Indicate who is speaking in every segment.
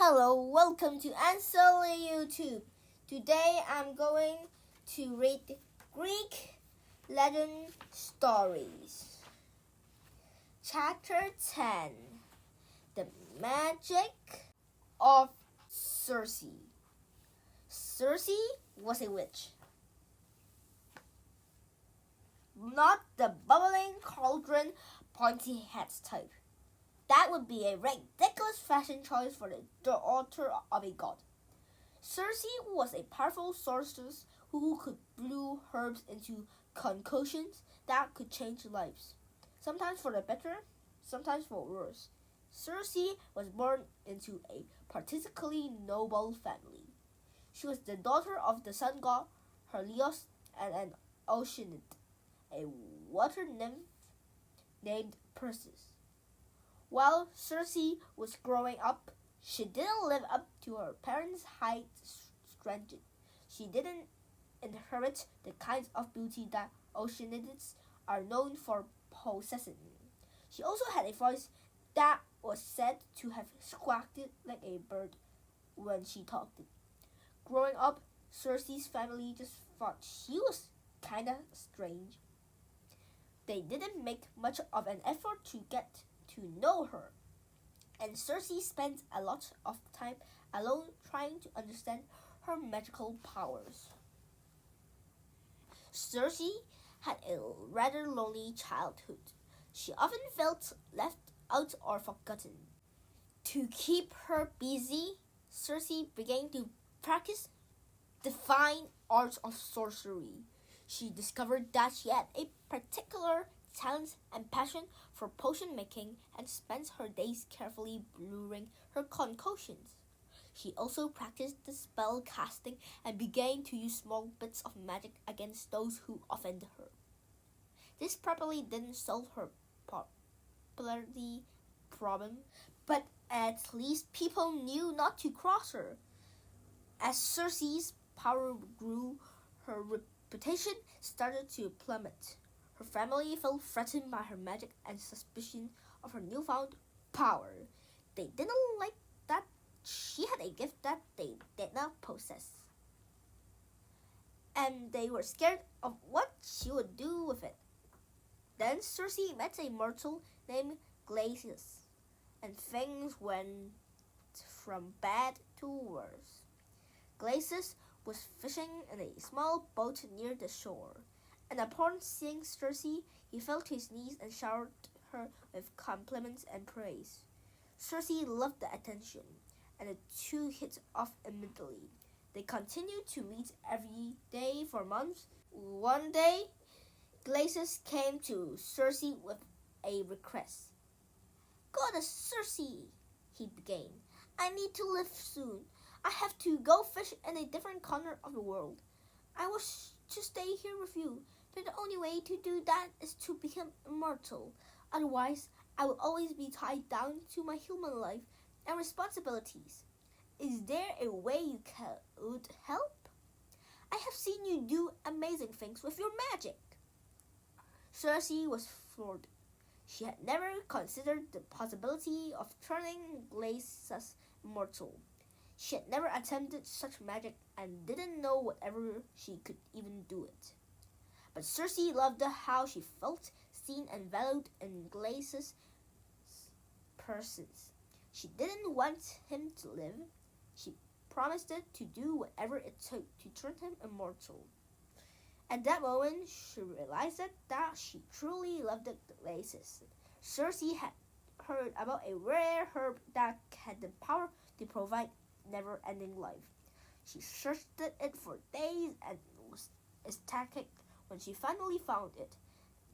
Speaker 1: Hello, welcome to Ansel YouTube. Today I'm going to read Greek legend stories. Chapter 10: The Magic of Circe. Circe was a witch. Not the bubbling cauldron pointy head type. That would be a ridiculous fashion choice for the daughter of a god. Circe was a powerful sorceress who could brew herbs into concoctions that could change lives, sometimes for the better, sometimes for worse. Circe was born into a particularly noble family. She was the daughter of the sun god Helios and an Oceanid, a water nymph named Perseus. While Circe was growing up, she didn't live up to her parents' high standard. She didn't inherit the kinds of beauty that Oceanids are known for possessing. She also had a voice that was said to have squawked like a bird when she talked. Growing up, Circe's family just thought she was kinda strange. They didn't make much of an effort to get to know her, and Circe spent a lot of time alone trying to understand her magical powers. Circe had a rather lonely childhood. She often felt left out or forgotten. To keep her busy, Circe began to practice the fine arts of sorcery. She discovered that she had a particular talent and passion for potion making and spent her days carefully brewing her concoctions. She also practiced the spell casting and began to use small bits of magic against those who offended her. This probably didn't solve her popularity problem, but at least people knew not to cross her. As Circe's power grew, her reputation started to plummet. Her family felt threatened by her magic and suspicion of her newfound power. They didn't like that she had a gift that they did not possess, and they were scared of what she would do with it. Then Circe met a mortal named Glacius, and things went from bad to worse. Glacius was fishing in a small boat near the shore, and upon seeing Circe, he fell to his knees and showered her with compliments and praise. Circe loved the attention, and the two hit off immediately. They continued to meet every day for months. One day, Glacius came to Circe with a request. "Goddess Circe," he began, "I need to leave soon. I have to go fish in a different corner of the world. I wish to stay here with you, but the only way to do that is to become immortal. Otherwise, I will always be tied down to my human life and responsibilities. Is there a way you could help? I have seen you do amazing things with your magic." Circe was floored. She had never considered the possibility of turning Glacius immortal. She had never attempted such magic and didn't know whatever she could even do it. But Circe loved how she felt seen and valued in Glacius' presence. She didn't want him to live. She promised to do whatever it took to turn him immortal. At that moment, she realized that she truly loved Glacius. Circe had heard about a rare herb that had the power to provide never-ending life. She searched it for days and was ecstatic when she finally found it.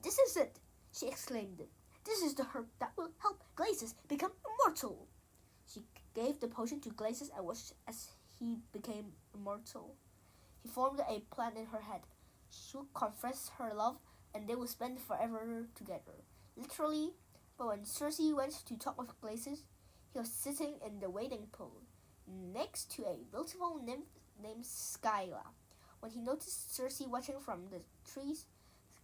Speaker 1: "This is it," she exclaimed. "This is the herb that will help Glacius become immortal." She gave the potion to Glacius and watched as he became immortal. He formed a plan in her head. She would confess her love and they would spend forever together. Literally, but when Circe went to talk with Glacius, he was sitting in the wading pool, next to a beautiful nymph named Scylla. When he noticed Circe watching from the trees,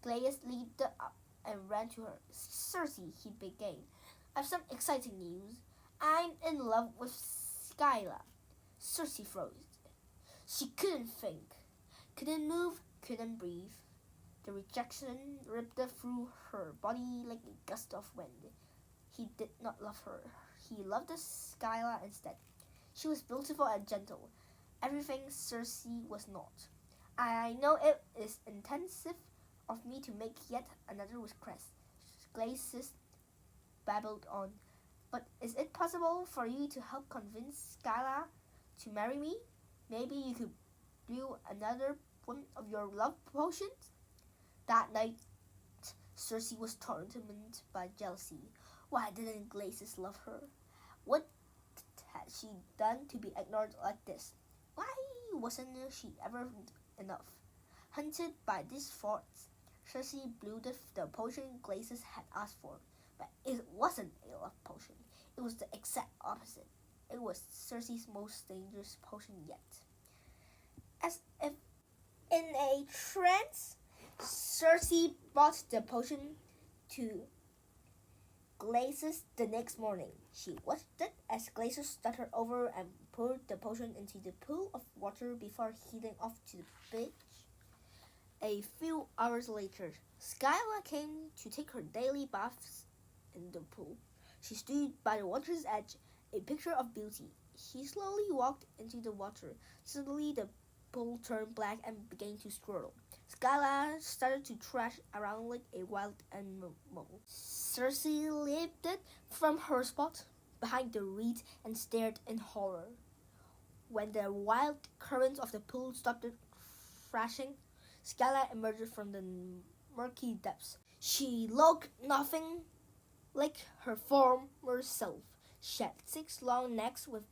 Speaker 1: Glacius leaped up and ran to her. "Circe," he began, "I have some exciting news. I'm in love with Skyla. Circe froze. She couldn't think, couldn't move, couldn't breathe. The rejection ripped through her body like a gust of wind. He did not love her. He loved Skyla instead. She was beautiful and gentle, everything Circe was not. I know it is intensive of me to make yet another request, Glacis babbled on. But is it possible for you to help convince Skyla to marry me? Maybe you could brew another one of your love potions? That night, Circe was tormented by jealousy. Why didn't Glacis love her? What had she done to be ignored like this? Why wasn't she ever enough? Hunted by these thoughts, Circe blew the potion Glacis had asked for. But it wasn't a love potion. It was the exact opposite. It was Circe's most dangerous potion yet. As if in a trance, Circe brought the potion to Glacis the next morning. She watched it as Glacis stuttered over and poured the potion into the pool of water before heading off to the beach. A few hours later, Skyla came to take her daily baths in the pool. She stood by the water's edge, a picture of beauty. She slowly walked into the water. Suddenly the pool turned black and began to swirl. Skyla started to thrash around like a wild animal. Circe leaped from her spot behind the reeds and stared in horror. When the wild currents of the pool stopped thrashing, Skyla emerged from the murky depths. She looked nothing like her former self. She had 6 long necks with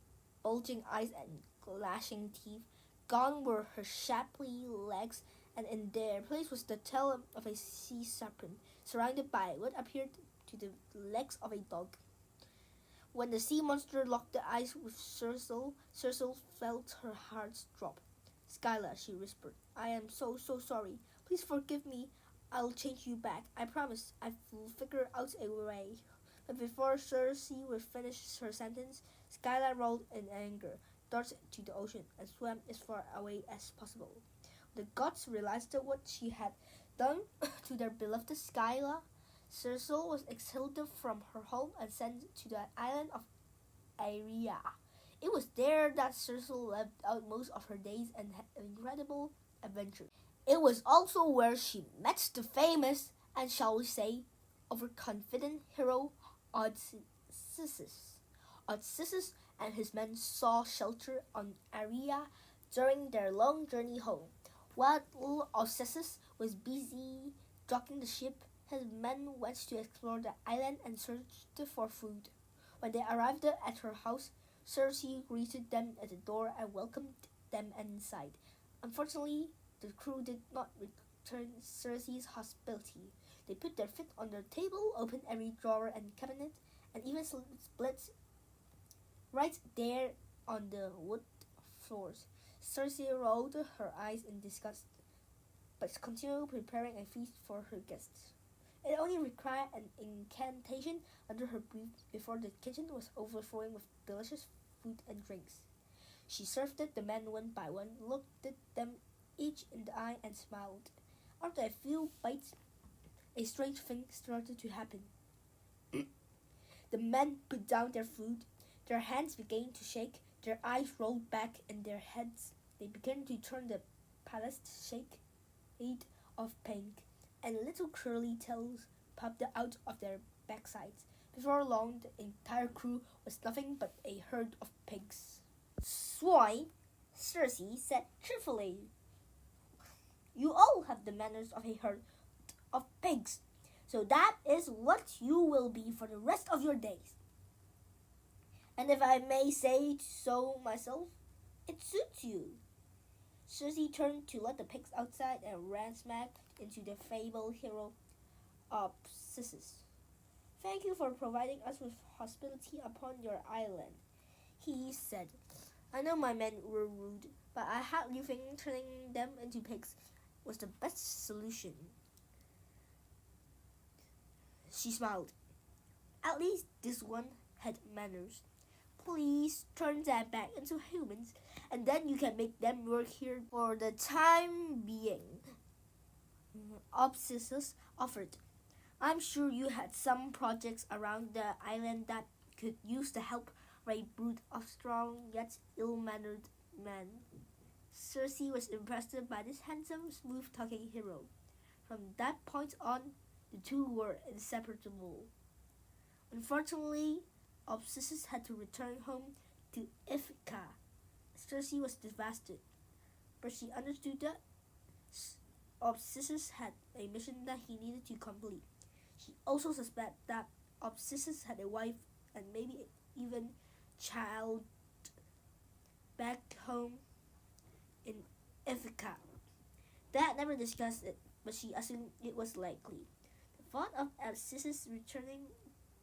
Speaker 1: bulging eyes and glashing teeth. Gone were her shapely legs, and in their place was the tail of a sea serpent, surrounded by what appeared to the legs of a dog. When the sea monster locked eyes with Circe, Circe felt her heart drop. Skyla, she whispered, I am so sorry. Please forgive me. I'll change you back. I promise. I will figure out a way. But before Circe would finish her sentence, Skyla rolled in anger, darted to the ocean, and swam as far away as possible. The gods realized what she had done to their beloved Skyla. Circe was exiled from her home and sent to the island of Aeria. It was there that Circe lived out most of her days and had incredible adventures. It was also where she met the famous and, shall we say, overconfident hero Odysseus. Odysseus and his men sought shelter on Aeria during their long journey home. While Odysseus was busy docking the ship, his men went to explore the island and searched for food. When they arrived at her house, Circe greeted them at the door and welcomed them inside. Unfortunately, the crew did not return Circe's hospitality. They put their feet on the table, opened every drawer and cabinet, and even split right there on the wood floors. Circe rolled her eyes in disgust, but continued preparing a feast for her guests. It only required an incantation under her breath before the kitchen was overflowing with delicious food and drinks. She served the men one by one, looked at them each in the eye, and smiled. After a few bites, a strange thing started to happen. The men put down their food, their hands began to shake, their eyes rolled back in their heads. They began to turn the palest shade of pink, and little curly tails popped out of their backsides. Before long, the entire crew was nothing but a herd of pigs. Swine, Circe said cheerfully. You all have the manners of a herd of pigs, so that is what you will be for the rest of your days. And if I may say so myself, it suits you. Circe turned to let the pigs outside and ran smack into the fabled hero Odysseus. Thank you for providing us with hospitality upon your island, he said. I know my men were rude, but I had you think turning them into pigs was the best solution. She smiled. At least this one had manners. please turn them back into humans, and then you can make them work here for the time being. Obsessus offered. I'm sure you had some projects around the island that could use the help of a brood of strong yet ill-mannered men. Circe was impressed by this handsome, smooth-talking hero. From that point on, the two were inseparable. Unfortunately, Obsessus had to return home to Ithaca. Circe was devastated, but she understood that Obsessus had a mission that he needed to complete. She also suspected that Obsessus had a wife and maybe even child back home in Ithaca. Dad never discussed it, but she assumed it was likely. The thought of Obsessus returning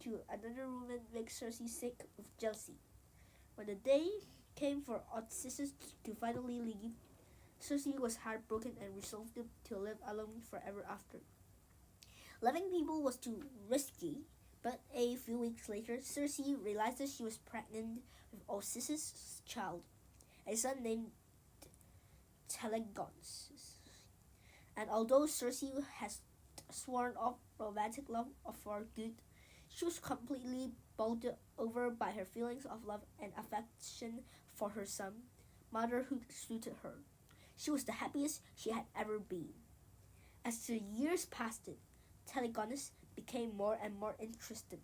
Speaker 1: to another woman makes Circe sick with jealousy. When the day came for Obsessus to finally leave, Circe was heartbroken and resolved to live alone forever after. Loving people was too risky, but a few weeks later, Circe realized that she was pregnant with Obsessus' child, a son named Telegonus. And although Circe has sworn off romantic love for good, she was completely bowled over by her feelings of love and affection for her son. Motherhood suited her. She was the happiest she had ever been. As the years passed, Telegonus became more and more interested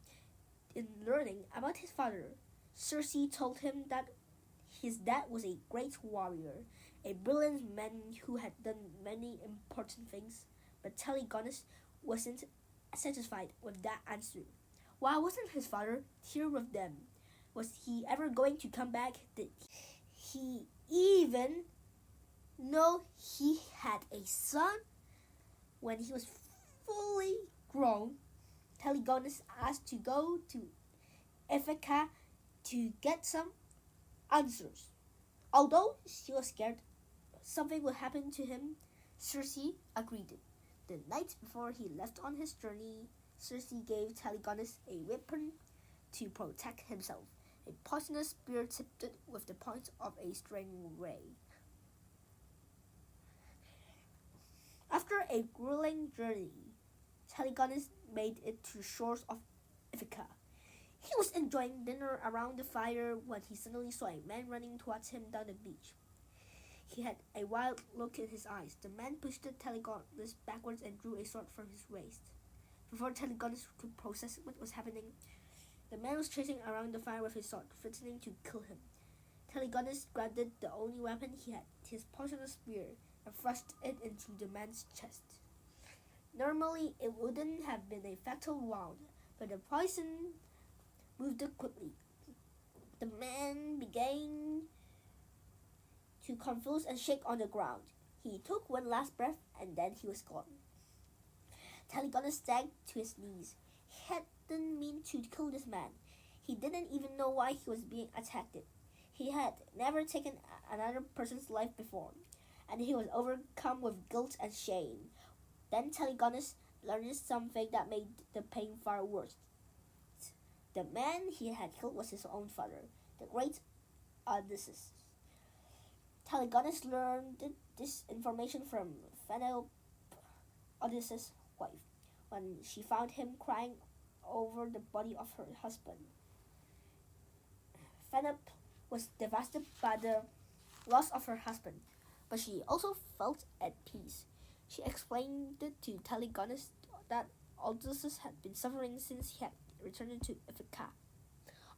Speaker 1: in learning about his father. Circe told him that his dad was a great warrior, a brilliant man who had done many important things, but Telegonus wasn't satisfied with that answer. Why wasn't his father here with them? Was he ever going to come back? Did he even know he had a son? When he was fully grown, Telegonus asked to go to Ithaca to get some answers. Although she was scared something would happen to him, Circe agreed. The night before he left on his journey, Circe gave Telegonus a weapon to protect himself, a poisonous spear tipped with the point of a string ray. After a grueling journey, Telegonus made it to the shores of Ithaca. He was enjoying dinner around the fire when he suddenly saw a man running towards him down the beach. He had a wild look in his eyes. The man pushed Telegonus backwards and drew a sword from his waist. Before Telegonus could process what was happening, the man was chasing around the fire with his sword, threatening to kill him. Telegonus grabbed the only weapon he had, his poisonous spear, and thrust it into the man's chest. Normally, it wouldn't have been a fatal wound, but the poison moved quickly. The man began to convulse and shake on the ground. He took one last breath, and then he was gone. Telegonus sank to his knees. He hadn't meant to kill this man. He didn't even know why he was being attacked. He had never taken another person's life before, and he was overcome with guilt and shame. Then Telegonus learned something that made the pain far worse. The man he had killed was his own father, the great Odysseus. Telegonus learned this information from Penelope, Odysseus' wife, when she found him crying over the body of her husband. Penelope was devastated by the loss of her husband, but she also felt at peace. She explained to Telegonus that Odysseus had been suffering since he had returned to Ithaca.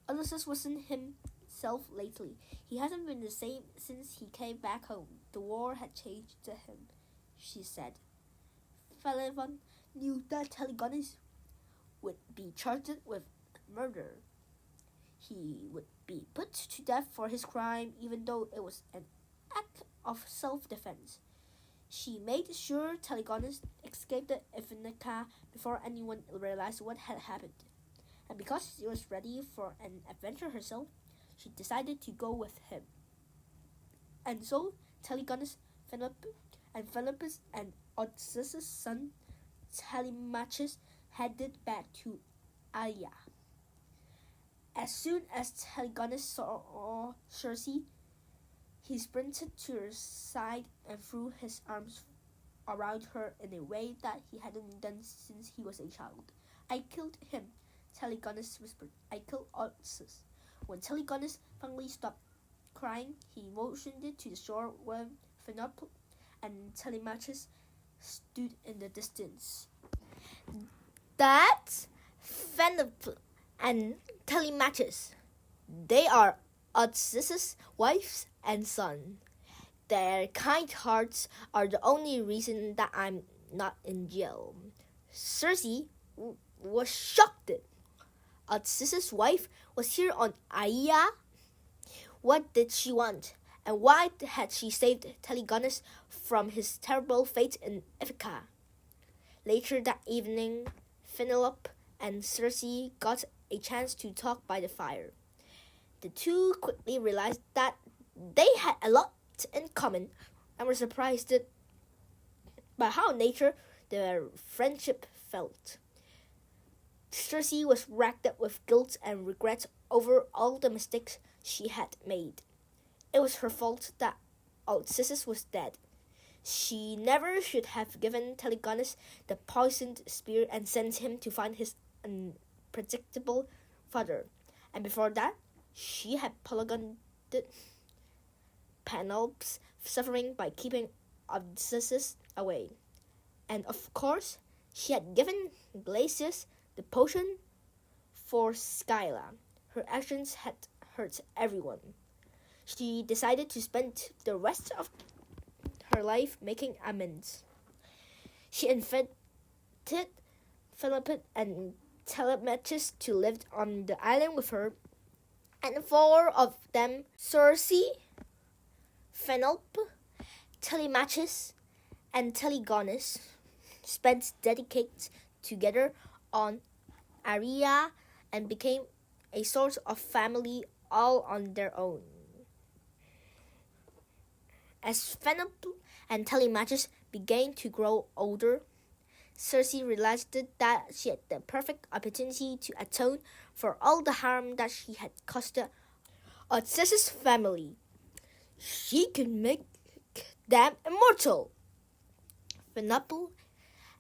Speaker 1: Odysseus wasn't himself lately. He hasn't been the same since he came back home. The war had changed him, she said. Philemon knew that Telegonus would be charged with murder. He would be put to death for his crime, even though it was an act of self-defense. She made sure Telegonus escaped Ithaca before anyone realized what had happened. And because she was ready for an adventure herself, she decided to go with him. And so Telegonus, Philippus, and Odysseus' son Telemachus headed back to Aia. As soon as Telegonus saw Circe, he sprinted to her side and threw his arms around her in a way that he hadn't done since he was a child. "I killed him," Telegonus whispered. "I killed Odysseus." When Telegonus finally stopped crying, he motioned to the shore where Phaenople and Telemachus stood in the distance. "That's Phaenople and Telemachus. They are Odysseus' wife and son. Their kind hearts are the only reason that I'm not in jail." Circe was shocked. Odysseus' wife was here on Aeaea. What did she want? And why had she saved Telegonus from his terrible fate in Ithaca? Later that evening, Penelope and Circe got a chance to talk by the fire. The two quickly realized that they had a lot in common and were surprised by how nature their friendship felt. Circe was racked up with guilt and regret over all the mistakes she had made. It was her fault that Odysseus was dead. She never should have given Telegonus the poisoned spear and sent him to find his unpredictable father. And before that, she had prolonged Penelope's suffering by keeping Odysseus away. And of course, she had given Glacius the potion for Scylla. Her actions had hurt everyone. She decided to spend the rest of her life making amends. She invited Philip and Telemachus to live on the island with her, and 4 of them, Circe, Penelope, Telemachus, and Telegonus, spent decades together on Aeaea and became a sort of family all on their own. As Penelope and Telemachus began to grow older, Circe realized that she had the perfect opportunity to atone for all the harm that she had caused Odysseus' family. She could make them immortal. Penelope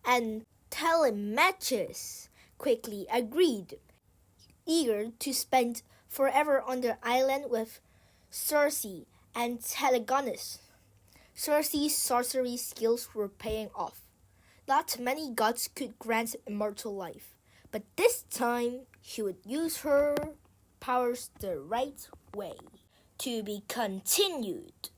Speaker 1: and Telemachus quickly agreed, eager to spend forever on the island with Circe and Telegonus. Circe's sorcery skills were paying off. Not many gods could grant immortal life, but this time she would use her powers the right way. To be continued.